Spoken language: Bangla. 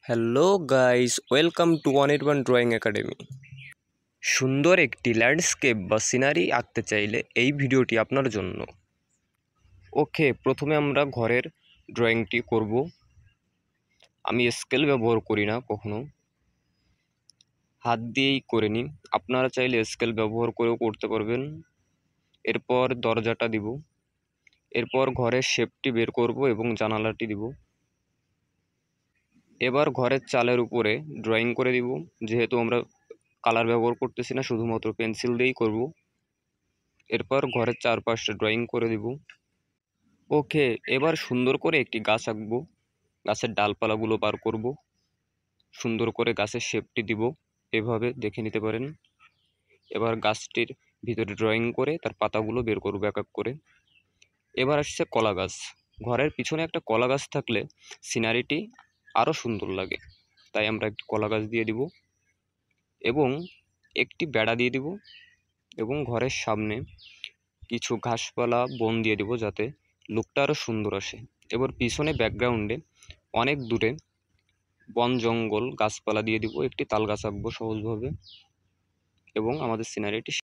Hello guys, welcome to 181 drawing academy. সুন্দর একটি ল্যান্ডস্কেপ বা সিনারি আঁকতে চাইলে এই ভিডিওটি আপনার জন্য। ওকে, প্রথমে আমরা ঘরের ড্রয়িংটি করব। আমি স্কেল ব্যবহার করি না কখনো, হাত দিয়েই করে নিই। আপনারা চাইলে স্কেল ব্যবহার করেও করতে পারবেন। এরপর দরজাটা দিব, এরপর ঘরের শেপটি বের করব এবং জানালাটি দিব। এবার ঘরের চালের উপরে ড্রয়িং করে দিব, যেহেতু আমরা কালার ব্যবহার করতেছি না, শুধুমাত্র পেন্সিল দিয়েই করব। এরপর ঘরের চারপাশে ড্রয়িং করে দিব। ওকে, এবার সুন্দর করে একটি গাছ আঁকবো। গাছের ডালপালাগুলো বার করব, সুন্দর করে গাছের শেপটি দিব, এভাবে দেখে নিতে পারেন। এবার গাছটির ভিতরে ড্রয়িং করে তার পাতাগুলো বের করবো এক এক করে। এবার আসছে কলা গাছ। ঘরের পিছনে একটা কলা গাছ থাকলে সিনারিটি আরও সুন্দর লাগে, তাই আমরা একটি কলা গাছ দিয়ে দিব এবং একটি বেড়া দিয়ে দিব এবং ঘরের সামনে কিছু ঘাসপালা বন দিয়ে দিব, যাতে লুকটা আরও সুন্দর আসে। এবার পিছনে ব্যাকগ্রাউন্ডে অনেক দূরে বন জঙ্গল গাছপালা দিয়ে দিব, একটি তাল গাছ আঁকবো সহজভাবে এবং আমাদের সিনারিটি